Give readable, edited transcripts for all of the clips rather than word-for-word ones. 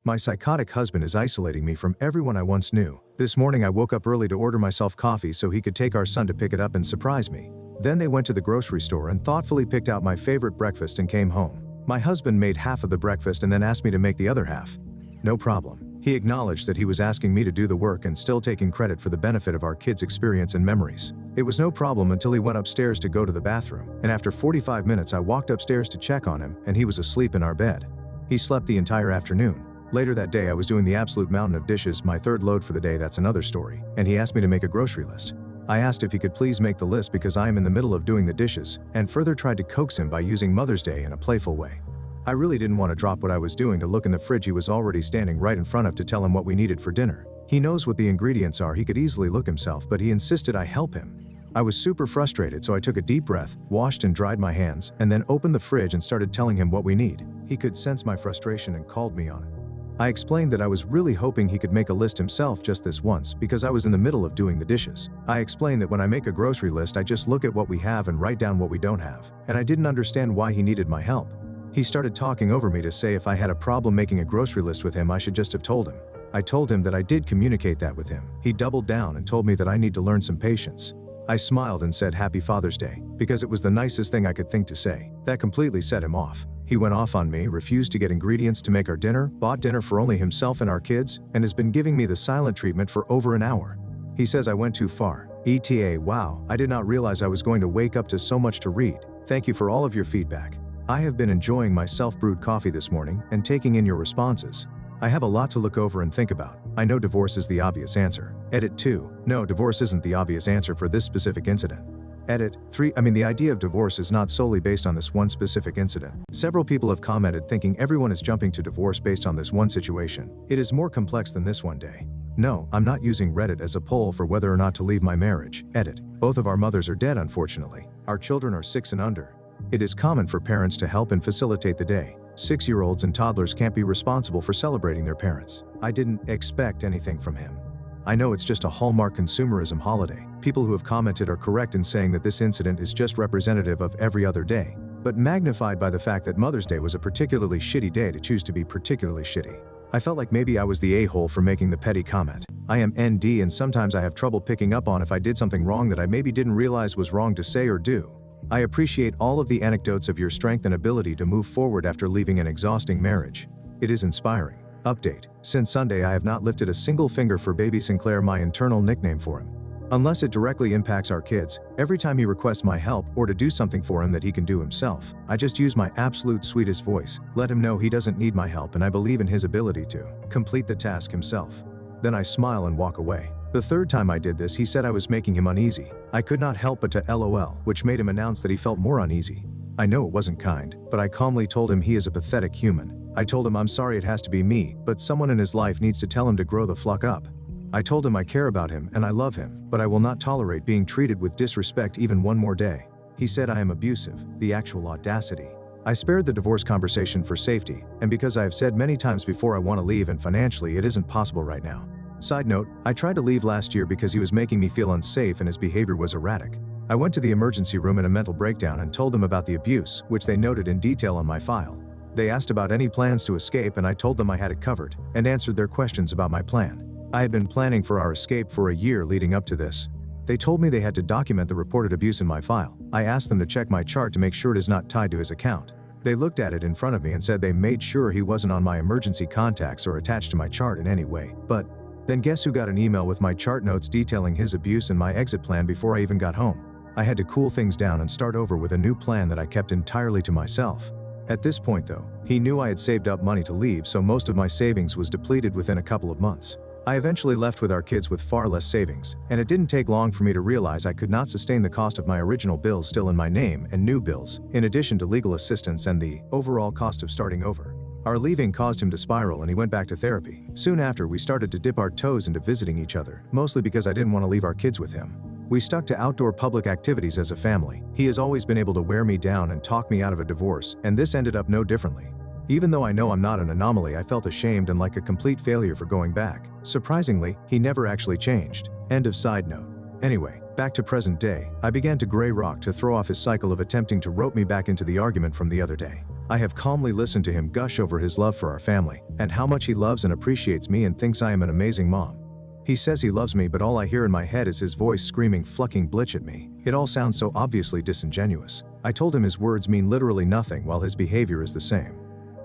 My psychotic husband is isolating me from everyone I once knew. This morning I woke up early to order myself coffee so he could take our son to pick it up and surprise me. Then they went to the grocery store and thoughtfully picked out my favorite breakfast and came home. My husband made half of the breakfast and then asked me to make the other half. No problem. He acknowledged that he was asking me to do the work and still taking credit for the benefit of our kids' experience and memories. It was no problem until he went upstairs to go to the bathroom, and after 45 minutes I walked upstairs to check on him and he was asleep in our bed. He slept the entire afternoon. Later that day I was doing the absolute mountain of dishes, my third load for the day, that's another story, and he asked me to make a grocery list. I asked if he could please make the list because I am in the middle of doing the dishes, and further tried to coax him by using Mother's Day in a playful way. I really didn't want to drop what I was doing to look in the fridge he was already standing right in front of to tell him what we needed for dinner. He knows what the ingredients are, he could easily look himself, but he insisted I help him. I was super frustrated, so I took a deep breath, washed and dried my hands, and then opened the fridge and started telling him what we need. He could sense my frustration and called me on it. I explained that I was really hoping he could make a list himself just this once because I was in the middle of doing the dishes. I explained that when I make a grocery list I just look at what we have and write down what we don't have, and I didn't understand why he needed my help. He started talking over me to say if I had a problem making a grocery list with him I should just have told him. I told him that I did communicate that with him. He doubled down and told me that I need to learn some patience. I smiled and said Happy Father's Day, because it was the nicest thing I could think to say. That completely set him off. He went off on me, refused to get ingredients to make our dinner, bought dinner for only himself and our kids, and has been giving me the silent treatment for over an hour. He says I went too far. ETA, wow, I did not realize I was going to wake up to so much to read. Thank you for all of your feedback. I have been enjoying my self-brewed coffee this morning and taking in your responses. I have a lot to look over and think about. I know divorce is the obvious answer. Edit 2. No, divorce isn't the obvious answer for this specific incident. Edit 3. The idea of divorce is not solely based on this one specific incident. Several people have commented thinking everyone is jumping to divorce based on this one situation. It is more complex than this one day. No, I'm not using Reddit as a poll for whether or not to leave my marriage. Edit. Both of our mothers are dead, unfortunately. Our children are 6 and under. It is common for parents to help and facilitate the day. 6-year-olds and toddlers can't be responsible for celebrating their parents. I didn't expect anything from him. I know it's just a Hallmark consumerism holiday. People who have commented are correct in saying that this incident is just representative of every other day, but magnified by the fact that Mother's Day was a particularly shitty day to choose to be particularly shitty. I felt like maybe I was the a-hole for making the petty comment. I am ND and sometimes I have trouble picking up on if I did something wrong that I maybe didn't realize was wrong to say or do. I appreciate all of the anecdotes of your strength and ability to move forward after leaving an exhausting marriage. It is inspiring. Update. Since Sunday I have not lifted a single finger for baby Sinclair, my internal nickname for him. Unless it directly impacts our kids, every time he requests my help or to do something for him that he can do himself, I just use my absolute sweetest voice, let him know he doesn't need my help and I believe in his ability to complete the task himself. Then I smile and walk away. The third time I did this he said I was making him uneasy. I could not help but to LOL, which made him announce that he felt more uneasy. I know it wasn't kind, but I calmly told him he is a pathetic human. I told him I'm sorry it has to be me, but someone in his life needs to tell him to grow the fuck up. I told him I care about him and I love him, but I will not tolerate being treated with disrespect even one more day. He said I am abusive, the actual audacity. I spared the divorce conversation for safety, and because I have said many times before I want to leave and financially it isn't possible right now. Side note, I tried to leave last year because he was making me feel unsafe and his behavior was erratic. I went to the emergency room in a mental breakdown and told them about the abuse, which they noted in detail on my file. They asked about any plans to escape and I told them I had it covered, and answered their questions about my plan. I had been planning for our escape for a year leading up to this. They told me they had to document the reported abuse in my file. I asked them to check my chart to make sure it is not tied to his account. They looked at it in front of me and said they made sure he wasn't on my emergency contacts or attached to my chart in any way, but then guess who got an email with my chart notes detailing his abuse and my exit plan before I even got home? I had to cool things down and start over with a new plan that I kept entirely to myself. At this point though, he knew I had saved up money to leave, so most of my savings was depleted within a couple of months. I eventually left with our kids with far less savings, and it didn't take long for me to realize I could not sustain the cost of my original bills still in my name and new bills, in addition to legal assistance and the overall cost of starting over. Our leaving caused him to spiral and he went back to therapy. Soon after, we started to dip our toes into visiting each other, mostly because I didn't want to leave our kids with him. We stuck to outdoor public activities as a family. He has always been able to wear me down and talk me out of a divorce, and this ended up no differently. Even though I know I'm not an anomaly, I felt ashamed and like a complete failure for going back. Surprisingly, he never actually changed. End of side note. Anyway, back to present day, I began to gray rock to throw off his cycle of attempting to rope me back into the argument from the other day. I have calmly listened to him gush over his love for our family, and how much he loves and appreciates me and thinks I am an amazing mom. He says he loves me, but all I hear in my head is his voice screaming "fucking bitch" at me. It all sounds so obviously disingenuous. I told him his words mean literally nothing while his behavior is the same.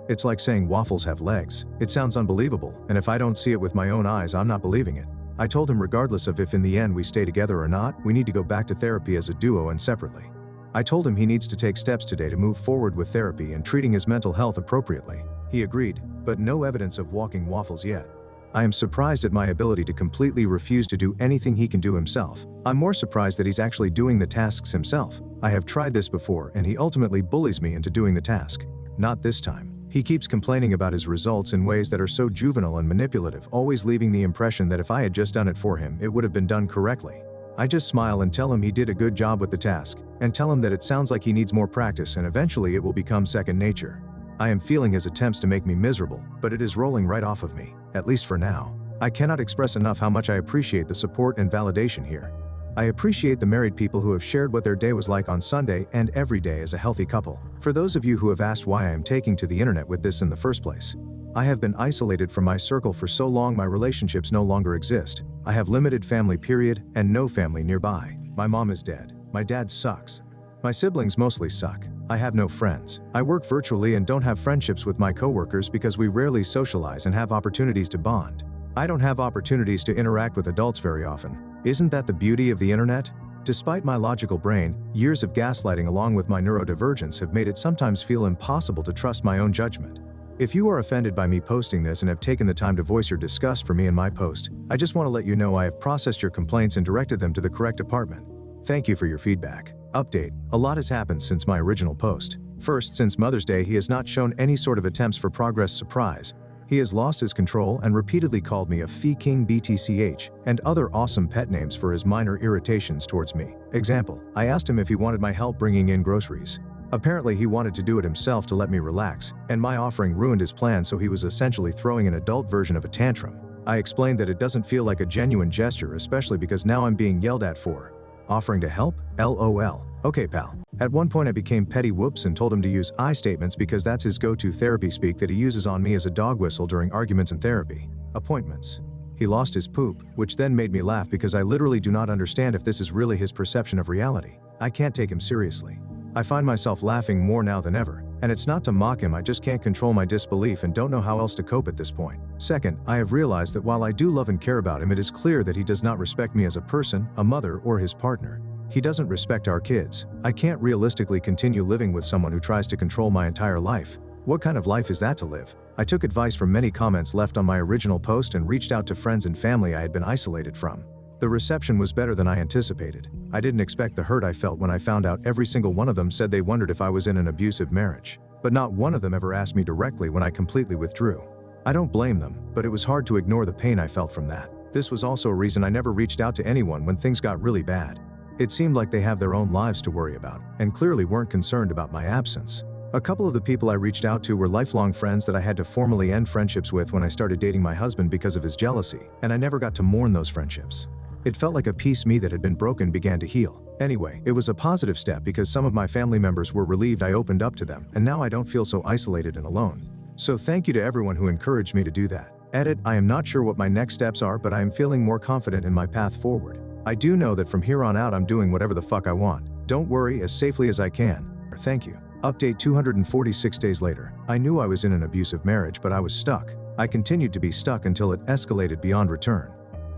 It's like saying waffles have legs. It sounds unbelievable, and if I don't see it with my own eyes, I'm not believing it. I told him regardless of if in the end we stay together or not, we need to go back to therapy as a duo and separately. I told him he needs to take steps today to move forward with therapy and treating his mental health appropriately. He agreed, but no evidence of walking waffles yet. I am surprised at my ability to completely refuse to do anything he can do himself. I'm more surprised that he's actually doing the tasks himself. I have tried this before and he ultimately bullies me into doing the task. Not this time. He keeps complaining about his results in ways that are so juvenile and manipulative, always leaving the impression that if I had just done it for him, it would have been done correctly. I just smile and tell him he did a good job with the task, and tell him that it sounds like he needs more practice and eventually it will become second nature. I am feeling his attempts to make me miserable, but it is rolling right off of me, at least for now. I cannot express enough how much I appreciate the support and validation here. I appreciate the married people who have shared what their day was like on Sunday and every day as a healthy couple. For those of you who have asked why I am taking to the internet with this in the first place, I have been isolated from my circle for so long my relationships no longer exist. I have limited family period and no family nearby. My mom is dead. My dad sucks. My siblings mostly suck. I have no friends. I work virtually and don't have friendships with my coworkers because we rarely socialize and have opportunities to bond. I don't have opportunities to interact with adults very often. Isn't that the beauty of the internet? Despite my logical brain, years of gaslighting along with my neurodivergence have made it sometimes feel impossible to trust my own judgment. If you are offended by me posting this and have taken the time to voice your disgust for me in my post, I just want to let you know I have processed your complaints and directed them to the correct department. Thank you for your feedback. Update: a lot has happened since my original post. First, since Mother's Day he has not shown any sort of attempts for progress surprise. He has lost his control and repeatedly called me a King BTCH and other awesome pet names for his minor irritations towards me. Example: I asked him if he wanted my help bringing in groceries. Apparently he wanted to do it himself to let me relax, and my offering ruined his plan, so he was essentially throwing an adult version of a tantrum. I explained that it doesn't feel like a genuine gesture, especially because now I'm being yelled at for offering to help? LOL. Okay pal. At one point I became petty whoops and told him to use I statements because that's his go-to therapy speak that he uses on me as a dog whistle during arguments and therapy appointments. He lost his poop, which then made me laugh because I literally do not understand if this is really his perception of reality. I can't take him seriously. I find myself laughing more now than ever, and it's not to mock him, I just can't control my disbelief and don't know how else to cope at this point. Second, I have realized that while I do love and care about him, it is clear that he does not respect me as a person, a mother, or his partner. He doesn't respect our kids. I can't realistically continue living with someone who tries to control my entire life. What kind of life is that to live? I took advice from many comments left on my original post and reached out to friends and family I had been isolated from. The reception was better than I anticipated. I didn't expect the hurt I felt when I found out every single one of them said they wondered if I was in an abusive marriage. But not one of them ever asked me directly when I completely withdrew. I don't blame them, but it was hard to ignore the pain I felt from that. This was also a reason I never reached out to anyone when things got really bad. It seemed like they have their own lives to worry about, and clearly weren't concerned about my absence. A couple of the people I reached out to were lifelong friends that I had to formally end friendships with when I started dating my husband because of his jealousy, and I never got to mourn those friendships. It felt like a piece of me that had been broken began to heal. Anyway, it was a positive step because some of my family members were relieved I opened up to them, and now I don't feel so isolated and alone. So thank you to everyone who encouraged me to do that. Edit: I am not sure what my next steps are, but I am feeling more confident in my path forward. I do know that from here on out I'm doing whatever the fuck I want. Don't worry, as safely as I can. Thank you. Update: 246 days later. I knew I was in an abusive marriage, but I was stuck. I continued to be stuck until it escalated beyond return.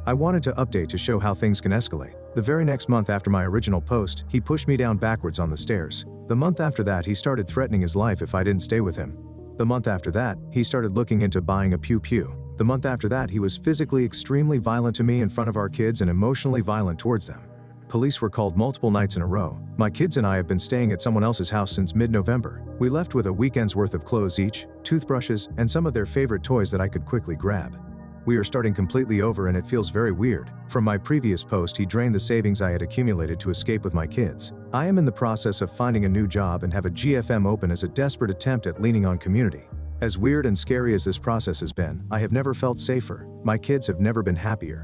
I wanted to update to show how things can escalate. The very next month after my original post, he pushed me down backwards on the stairs. The month after that, he started threatening his life if I didn't stay with him. The month after that, he started looking into buying a pew-pew. The month after that, he was physically extremely violent to me in front of our kids and emotionally violent towards them. Police were called multiple nights in a row. My kids and I have been staying at someone else's house since mid-November. We left with a weekend's worth of clothes each, toothbrushes, and some of their favorite toys that I could quickly grab. We are starting completely over and it feels very weird. From my previous post, he drained the savings I had accumulated to escape with my kids. I am in the process of finding a new job and have a GFM open as a desperate attempt at leaning on community. As weird and scary as this process has been, I have never felt safer. My kids have never been happier.